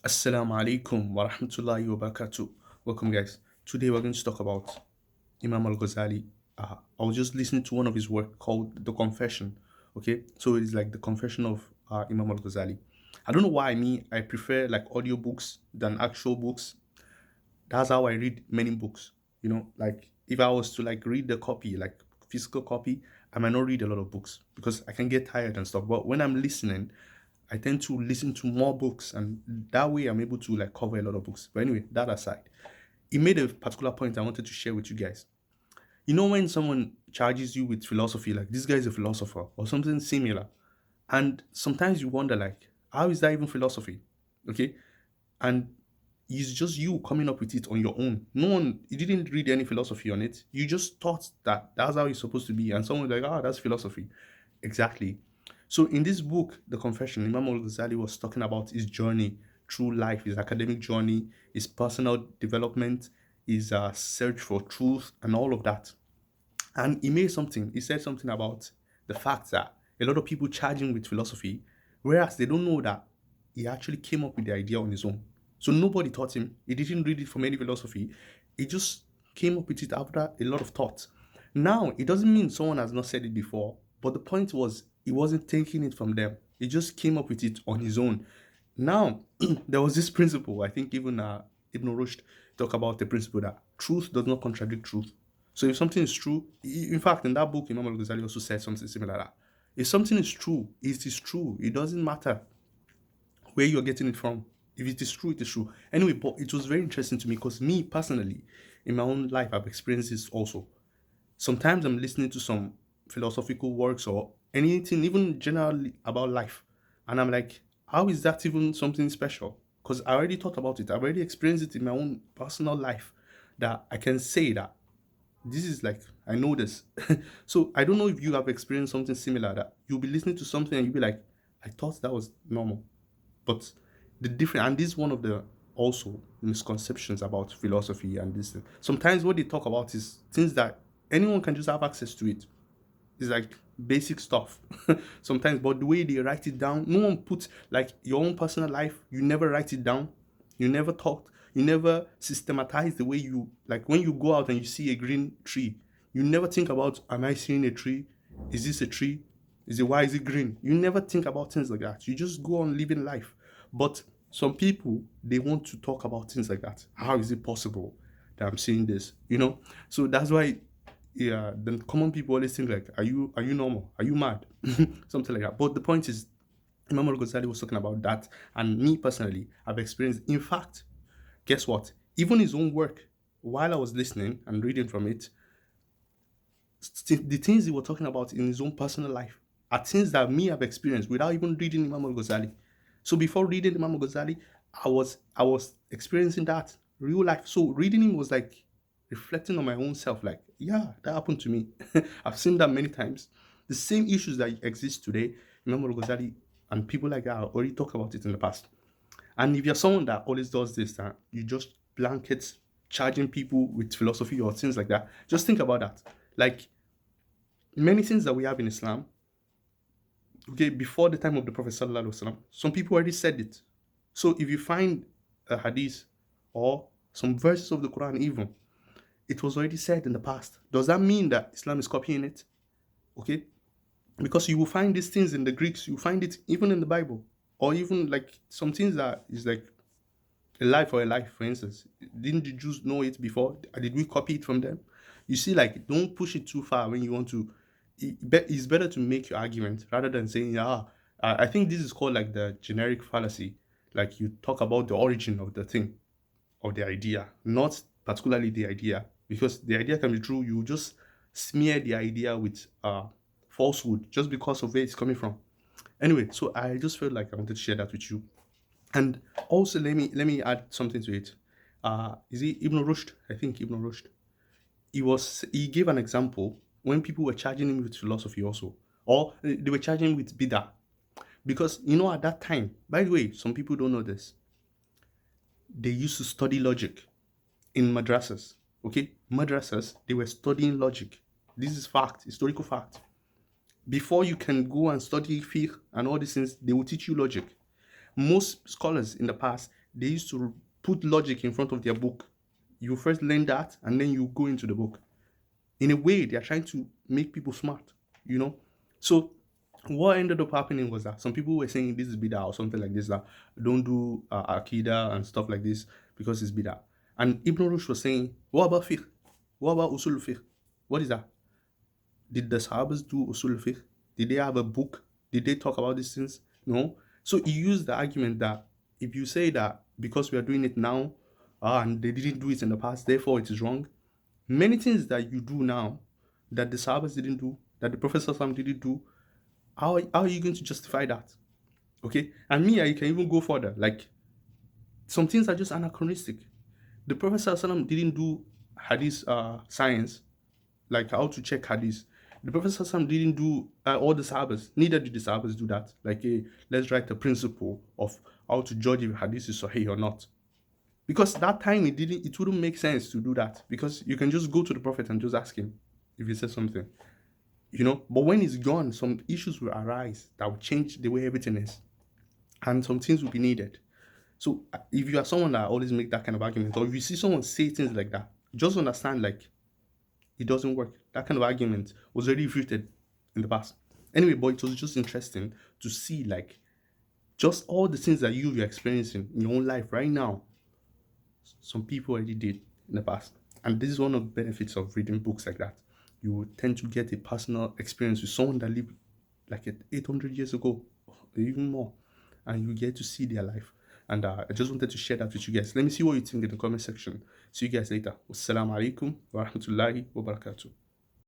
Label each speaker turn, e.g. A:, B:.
A: Assalamu alaikum wa rahmatullahi wa barakatuh. Welcome, guys. Today we're going to talk about Imam al Ghazali. I was just listening to one of his work called The Confession. Okay, so it's like the confession of Imam al Ghazali. I don't know why I prefer like audiobooks than actual books. That's how I read many books. Like if I was to like read the copy, like physical copy, I might not read a lot of books because I can get tired and stuff. But when I'm listening, I tend to listen to more books, and that way I'm able to like cover a lot of books. But anyway, that aside, he made a particular point I wanted to share with you guys. When someone charges you with philosophy, like this guy is a philosopher or something similar, and sometimes you wonder like, how is that even philosophy? Okay, and it's just you coming up with it on your own. No one, you didn't read any philosophy on it. You just thought that that's how it's supposed to be, and someone was like, that's philosophy. Exactly. So in this book, The Confession, Imam Al Ghazali was talking about his journey through life, his academic journey, his personal development, his search for truth, and all of that. And he said something about the fact that a lot of people charge him with philosophy, whereas they don't know that he actually came up with the idea on his own. So nobody taught him. He didn't read it from any philosophy. He just came up with it after a lot of thought. Now, it doesn't mean someone has not said it before, but the point was he wasn't taking it from them. He just came up with it on his own. Now, there was this principle, I think even Ibn Rushd talk about the principle that truth does not contradict truth. So if something is true, in fact, in that book, Imam al-Ghazali also said something similar like that. If something is true, it is true. It doesn't matter where you're getting it from. If it is true, it is true. Anyway, but it was very interesting to me because me personally, in my own life, I've experienced this also. Sometimes I'm listening to some philosophical works or anything, even generally about life, and I'm like, how is that even something special? Because I already thought about it. I've already experienced it in my own personal life that I can say that this is like I know this. So I don't know if you have experienced something similar that you'll be listening to something and you'll be like, I thought that was normal. But the different and this is one of the also misconceptions about philosophy and this thing. Sometimes what they talk about is things that anyone can just have access to it. It's like basic stuff sometimes, but the way they write it down, no one puts like your own personal life, you never write it down, you never talked, you never systematize the way you like when you go out and you see a green tree, you never think about, am I seeing a tree? Is this a tree? Is it why is it green? You never think about things like that. You just go on living life. But some people they want to talk about things like that. How is it possible that I'm seeing this? So that's why, yeah, the common people always think like, are you normal? Are you mad? Something like that. But the point is, Imam Al Ghazali was talking about that, and me personally, I've experienced. In fact, guess what? Even his own work, while I was listening and reading from it, the things he was talking about in his own personal life are things that me have experienced without even reading Imam Al Ghazali. So before reading Imam Al Ghazali, I was experiencing that real life. So reading him was like reflecting on my own self. Like, yeah, that happened to me. I've seen that many times. The same issues that exist today, Imam Al Ghazali and people like that already talk about it in the past. And if you're someone that always does this, you just blanket charging people with philosophy or things like that, just think about that. Like many things that we have in Islam, okay, before the time of the Prophet Sallallahu Alaihi Wasallam, some people already said it. So if you find a hadith or some verses of the Quran even, it was already said in the past. Does that mean that Islam is copying it? Okay? Because you will find these things in the Greeks, you find it even in the Bible. Or even like some things that is like a life, for instance. Didn't the Jews know it before? Did we copy it from them? You see, like, don't push it too far when you want to. It's better to make your argument rather than saying, I think this is called like the generic fallacy. Like, you talk about the origin of the thing, of the idea, not particularly the idea, because the idea can be true. You just smear the idea with falsehood just because of where it's coming from. Anyway, so I just felt like I wanted to share that with you. And also, let me add something to it. Is it Ibn Rushd? I think Ibn Rushd. He gave an example when people were charging him with philosophy also, or they were charging him with bidah, because at that time. By the way, some people don't know this. They used to study logic in madrasas. Okay, madrasas, they were studying logic. This is fact, historical fact. Before you can go and study fiqh and all these things, they will teach you logic. Most scholars in the past, they used to put logic in front of their book. You first learn that, and then you go into the book. In a way, they are trying to make people smart, you know. So what ended up happening was that some people were saying this is bidah or something like this, that don't do akida and stuff like this because it's bidah. And Ibn Rushd was saying, what about fiqh? What about usul fiqh? What is that? Did the Sahabas do usul fiqh? Did they have a book? Did they talk about these things? No. So he used the argument that if you say that because we are doing it now, and they didn't do it in the past, therefore it is wrong. Many things that you do now that the Sahabas didn't do, that the Prophet Sallallahu didn't do, how are you going to justify that? Okay? And me, I can even go further. Like, some things are just anachronistic. The Prophet Sallallahu didn't do hadith science, like how to check hadith. The Prophet ﷺ didn't do all the Sahabas. Neither did the Sahabas do that. Like, let's write a principle of how to judge if hadith is sahih or not. Because that time it wouldn't make sense to do that. Because you can just go to the Prophet and just ask him if he says something. You know? But when he's gone, some issues will arise that will change the way everything is. And some things will be needed. So if you are someone that always make that kind of argument, or if you see someone say things like that, just understand, like, it doesn't work. That kind of argument was already refuted in the past. Anyway, but it was just interesting to see, like, just all the things that you're experiencing in your own life right now, some people already did in the past. And this is one of the benefits of reading books like that. You will tend to get a personal experience with someone that lived like 800 years ago, or even more, and you get to see their life. And I just wanted to share that with you guys. Let me see what you think in the comment section. See you guys later. Wassalamu alaikum wa rahmatullahi wa barakatuh.